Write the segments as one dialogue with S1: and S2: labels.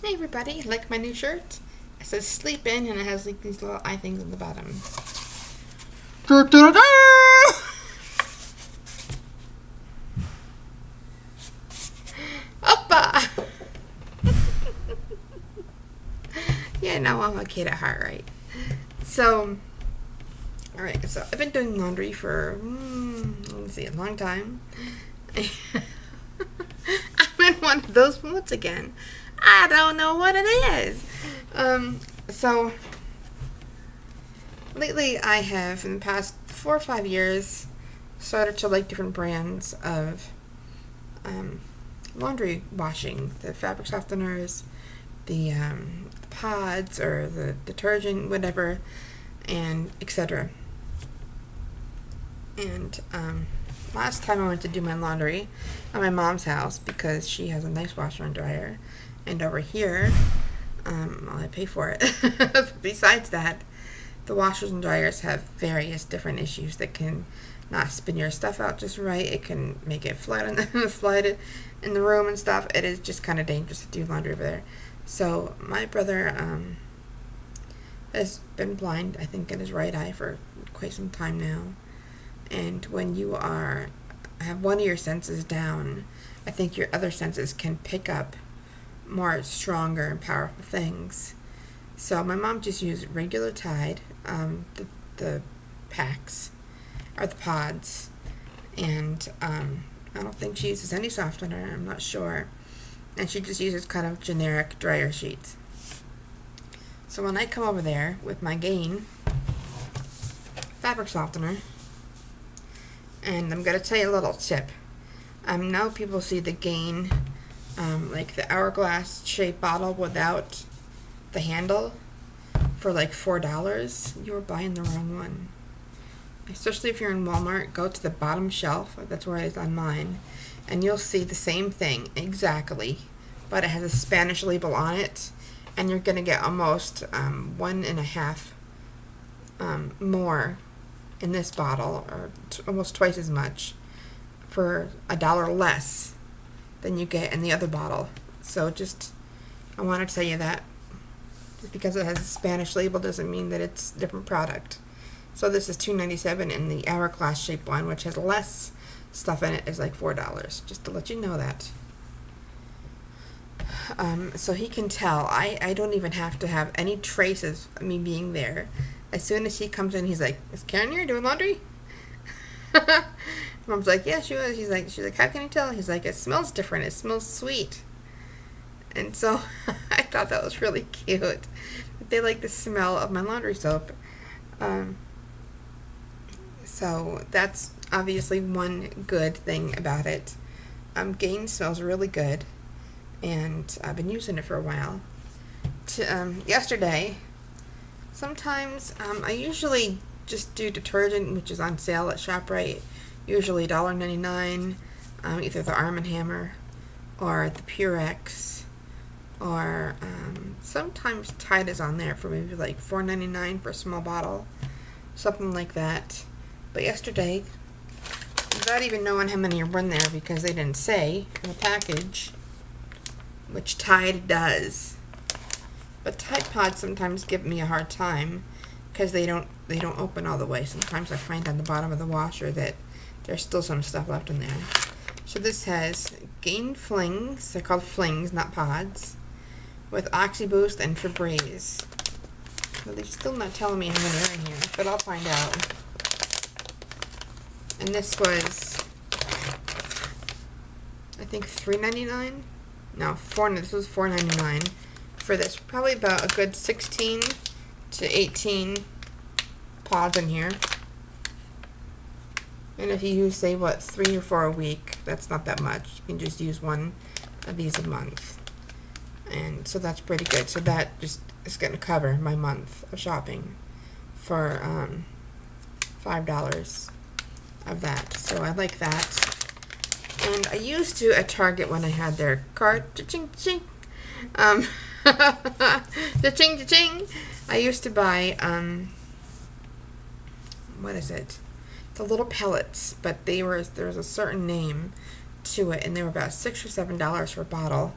S1: Hey everybody, like my new shirt? It says sleep in and it has like these little eye things on the bottom. Oppa! Yeah, no, I'm a kid at heart, right? So, alright, so I've been doing laundry for, let's see, a long time. I'm in one of those moods again. I don't know what it is. So lately I have, in the past 4 or 5 years, started to like different brands of laundry washing. The fabric softeners, the pods, or the detergent, whatever, and etc. And last time I went to do my laundry at my mom's house because she has a nice washer and dryer, and over here, well, I pay for it. Besides that, the washers and dryers have various different issues that can not spin your stuff out just right. It can make it flood in the room and stuff. It is just kind of dangerous to do laundry over there. So my brother has been blind, I think, in his right eye for quite some time now. And when you have one of your senses down, I think your other senses can pick up more stronger and powerful things. So my mom just used regular Tide, the packs, or the pods, and I don't think she uses any softener, I'm not sure, and she just uses kind of generic dryer sheets. So when I come over there with my Gain fabric softener, and I'm going to tell you a little tip. Now people see the Gain, like the hourglass shaped bottle without the handle for like $4. You're buying the wrong one. Especially if you're in Walmart, go to the bottom shelf. That's where it is on mine. And you'll see the same thing exactly, but it has a Spanish label on it. And you're going to get almost 1.5 more in this bottle, or almost twice as much, for $1 less than you get in the other bottle. So I want to tell you that. Just because it has a Spanish label doesn't mean that it's a different product. So this is $2.97, and the hourglass shaped one, which has less stuff in it, is like $4. Just to let you know that. So he can tell. I don't even have to have any traces of me being there. As soon as he comes in, he's like, "Is Karen here doing laundry?" Mom's like, "Yeah, she was." She's like, "How can you tell?" He's like, "It smells different. It smells sweet." And so I thought that was really cute. They like the smell of my laundry soap. So that's obviously one good thing about it. Gain smells really good, and I've been using it for a while. Yesterday, sometimes I usually just do detergent, which is on sale at ShopRite, usually $1.99, either the Arm & Hammer or the Purex, or sometimes Tide is on there for maybe like $4.99 for a small bottle, something like that. But yesterday, without even knowing how many are in there because they didn't say in the package, which Tide does. But Tide Pods sometimes give me a hard time because they don't open all the way. Sometimes I find on the bottom of the washer that there's still some stuff left in there. So this has Gain Flings. They're called Flings, not pods, with OxyBoost and Febreze. Well, they're still not telling me how many are in here, but I'll find out. And this was, I think, $3.99. No, this was $4.99 for this. Probably about a good 16 to 18 pods in here. And if you use, say, 3 or 4 a week, that's not that much. You can just use one of these a month. And so that's pretty good. So that just is going to cover my month of shopping for $5 of that. So I like that. And I used to at Target when I had their card, cha-ching, cha-ching, cha-ching, cha-ching. I used to buy, what is it? The little pellets, but there was a certain name to it, and they were about $6 or $7 for a bottle.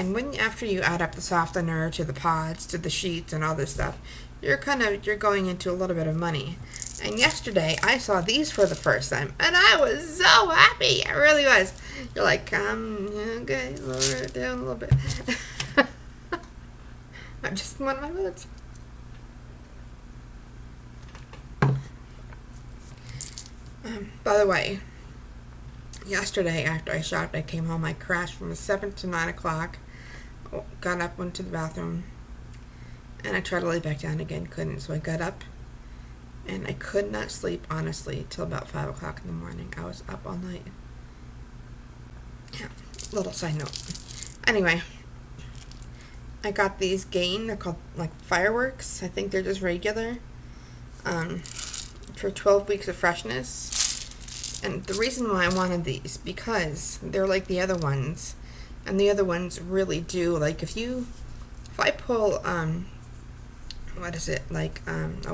S1: And when after you add up the softener to the pods to the sheets and all this stuff, you're going into a little bit of money. And yesterday I saw these for the first time, and I was so happy. I really was. You're like, okay, lower it down a little bit. I'm just in one of my moods. By the way, yesterday after I shopped, I came home. I crashed from 7 to 9 o'clock. Got up, went to the bathroom, and I tried to lay back down again. Couldn't. So I got up, and I could not sleep, honestly, till about 5 o'clock in the morning. I was up all night. Yeah, little side note. Anyway, I got these Gain. They're called, like, Fireworks. I think they're just regular. For 12 weeks of freshness. And the reason why I wanted these, because they're like the other ones. And the other ones really do, like, if I pull, a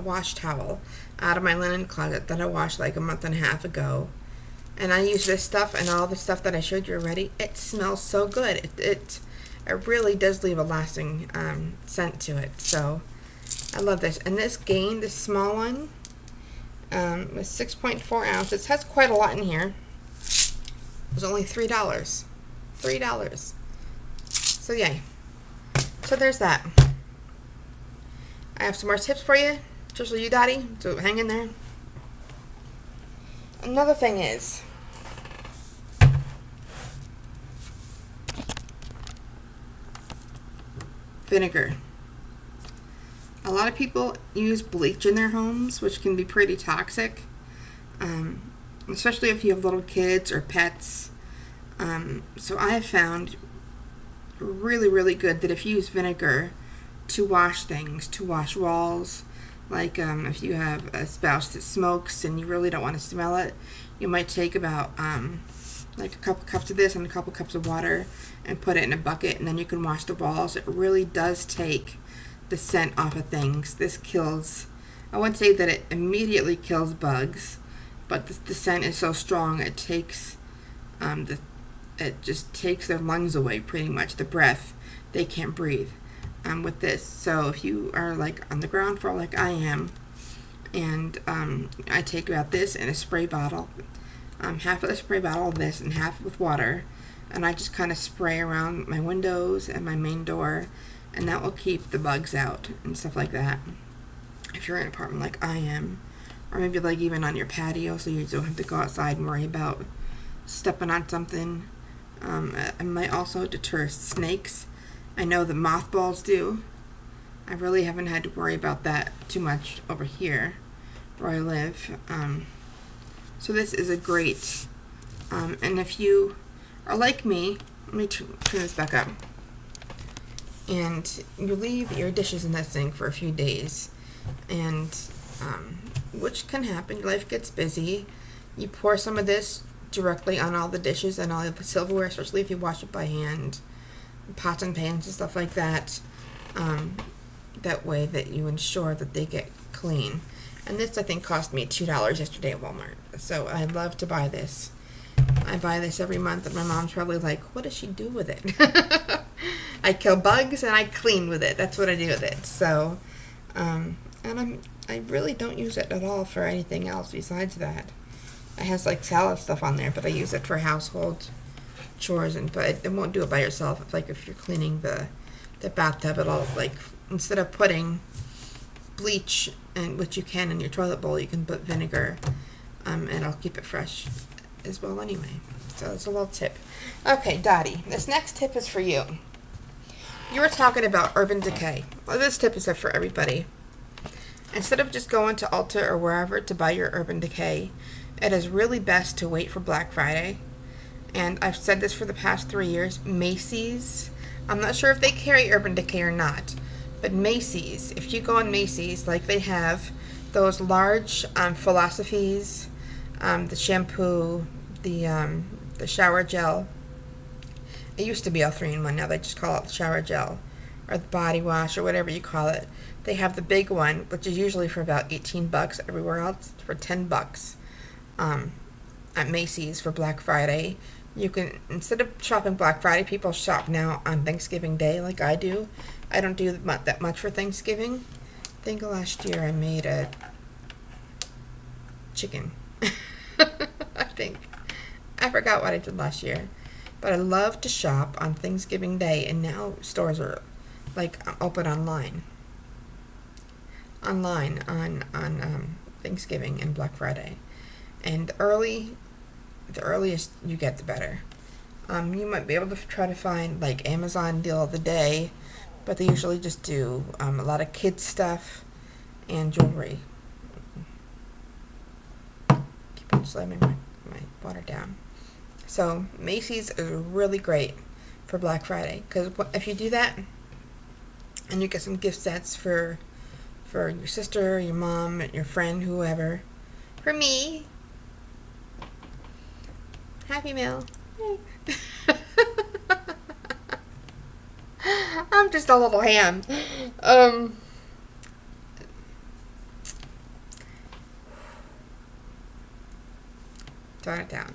S1: wash towel out of my linen closet that I washed like a month and a half ago, and I use this stuff and all the stuff that I showed you already, it smells so good. It really does leave a lasting scent to it. So I love this. And this Gain, this small one, with 6.4 ounces, has quite a lot in here. It was only $3. $3. So yay. So there's that. I have some more tips for you, just for you, Daddy. So hang in there. Another thing is, vinegar. A lot of people use bleach in their homes, which can be pretty toxic, especially if you have little kids or pets. So I have found really, really good that if you use vinegar to wash things, to wash walls, like if you have a spouse that smokes and you really don't want to smell it, you might take about like a couple cups of this and a couple cups of water and put it in a bucket, and then you can wash the walls. It really does take the scent off of things. This kills, I wouldn't say that it immediately kills bugs, but the scent is so strong it takes it just takes their lungs away, pretty much, the breath. They can't breathe with this. So if you are like on the ground floor like I am, and I take about this in a spray bottle, half of the spray bottle of this and half with water, and I just kind of spray around my windows and my main door, and that will keep the bugs out and stuff like that. If you're in an apartment like I am, or maybe like even on your patio, so you don't have to go outside and worry about stepping on something. It might also deter snakes. I know the mothballs do. I really haven't had to worry about that too much over here where I live. So this is a great, and if you are like me, let me turn this back up, and you leave your dishes in that sink for a few days, and which can happen, life gets busy, you pour some of this directly on all the dishes and all of the silverware, especially if you wash it by hand, pots and pans and stuff like that, that way that you ensure that they get clean. And this, I think, cost me $2 yesterday at Walmart, so I love to buy this. I buy this every month, and my mom's probably like, what does she do with it? I kill bugs and I clean with it. That's what I do with it. So, and I really don't use it at all for anything else besides that. It has like salad stuff on there, but I use it for household chores, but it won't do it by yourself. It's like if you're cleaning the bathtub, it'll, like, instead of putting bleach, and which you can in your toilet bowl, you can put vinegar, and it'll keep it fresh as well anyway. So it's a little tip. Okay, Dottie, this next tip is for you. You were talking about Urban Decay. Well, this tip is for everybody. Instead of just going to Ulta or wherever to buy your Urban Decay, it is really best to wait for Black Friday. And I've said this for the past 3 years. Macy's, I'm not sure if they carry Urban Decay or not, but Macy's, if you go on Macy's, like, they have those large philosophies, the shampoo, the shower gel. It used to be all 3-in-1. Now they just call it the shower gel, or the body wash, or whatever you call it. They have the big one, which is usually for about $18. Everywhere else for $10 at Macy's for Black Friday. You can, instead of shopping Black Friday, people shop now on Thanksgiving Day like I do. I don't do that much for Thanksgiving. I think last year I made a chicken. I think. I forgot what I did last year. But I love to shop on Thanksgiving Day, and now stores are like open online. Online on Thanksgiving and Black Friday. And the earliest you get, the better. You might be able to try to find like Amazon deal of the day, but they usually just do a lot of kids stuff and jewelry. Keep on slamming my water down. So Macy's is really great for Black Friday, because if you do that and you get some gift sets for your sister, your mom, your friend, whoever, for me, Happy Meal. I'm just a little ham. Tone it down.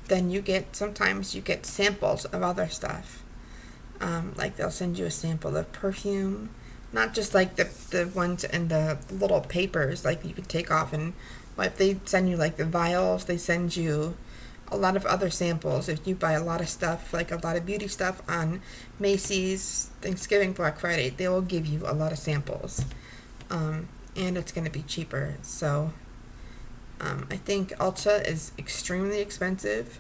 S1: Then sometimes you get samples of other stuff. Like they'll send you a sample of perfume, not just like the ones in the little papers like you could take off and wipe. They send you like the vials. They send you a lot of other samples. If you buy a lot of stuff, like a lot of beauty stuff on Macy's Thanksgiving Black Friday, they will give you a lot of samples, and it's going to be cheaper. So I think Ulta is extremely expensive,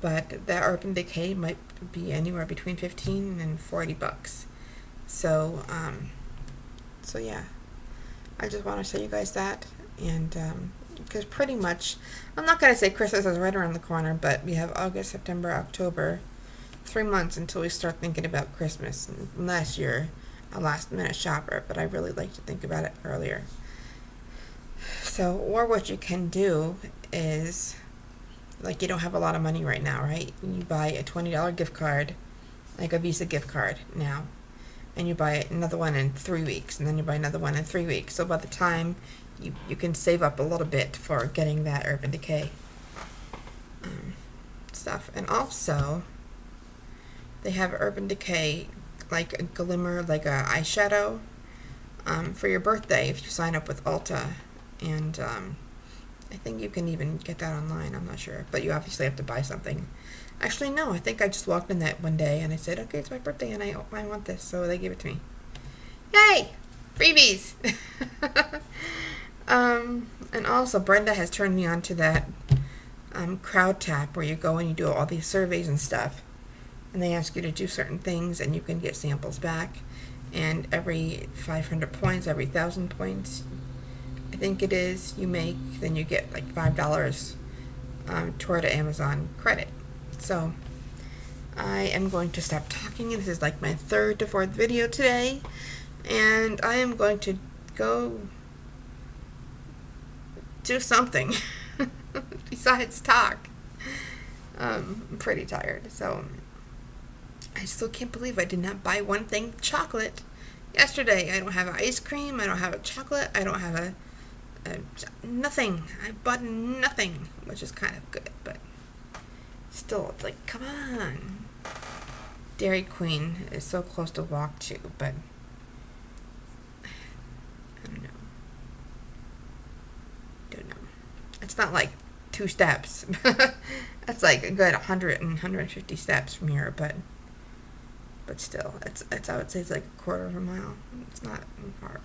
S1: but that Urban Decay might be anywhere between $15 and $40. So yeah, I just want to show you guys that, and because pretty much, I'm not going to say Christmas is right around the corner, but we have August, September, October, 3 months until we start thinking about Christmas, unless you're a last minute shopper, but I really like to think about it earlier. So, or what you can do is, like, you don't have a lot of money right now, right? You buy a $20 gift card, like a Visa gift card now, and you buy another one in 3 weeks, and then you buy another one in 3 weeks. So by the time you can save up a little bit for getting that Urban Decay stuff. And also, they have Urban Decay, like a glimmer, like a eyeshadow, for your birthday if you sign up with Ulta. And I think you can even get that online. I'm not sure, but you obviously have to buy something. Actually, no, I think I just walked in that one day and I said, okay, it's my birthday and I want this, so they gave it to me. Yay! Freebies! And also, Brenda has turned me on to that Crowd Tap, where you go and you do all these surveys and stuff, and they ask you to do certain things, and you can get samples back. And every 500 points, every 1,000 points, I think it is, you make, then you get like $5 toward Amazon credit. So I am going to stop talking. This is like my 3rd to 4th video today, and I am going to go do something besides talk. I'm pretty tired, so I still can't believe I did not buy one thing chocolate yesterday. I don't have ice cream, I don't have a chocolate, I don't have nothing. I bought nothing, which is kind of good, but still, it's like, come on. Dairy Queen is so close to walk to, but I don't know. It's not like 2 steps. That's like a good 100 and 150 steps from here, but still, it's I would say it's like a quarter of a mile. It's not far.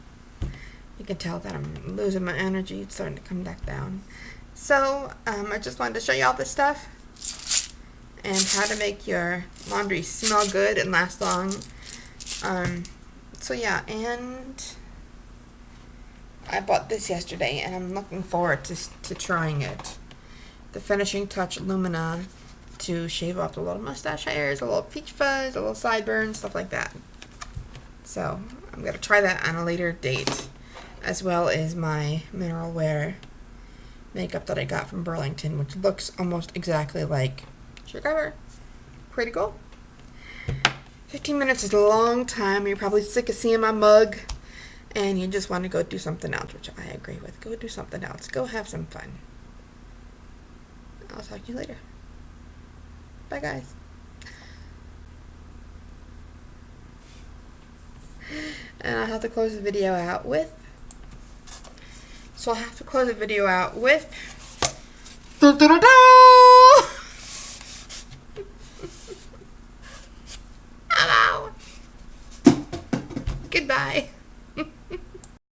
S1: You can tell that I'm losing my energy. It's starting to come back down. So I just wanted to show you all this stuff and how to make your laundry smell good and last long. So yeah, and I bought this yesterday, and I'm looking forward to trying it. The Finishing Touch Lumina to shave off the little mustache hairs, a little peach fuzz, a little sideburns, stuff like that. So I'm going to try that on a later date, as well as my Mineral Wear makeup that I got from Burlington, which looks almost exactly like Sugar. Pretty cool. 15 minutes is a long time. You're probably sick of seeing my mug, and you just want to go do something else, which I agree with. Go do something else. Go have some fun. I'll talk to you later. Bye, guys. And I'll have to close the video out with. So I'll have to close the video out with. Hello. Goodbye.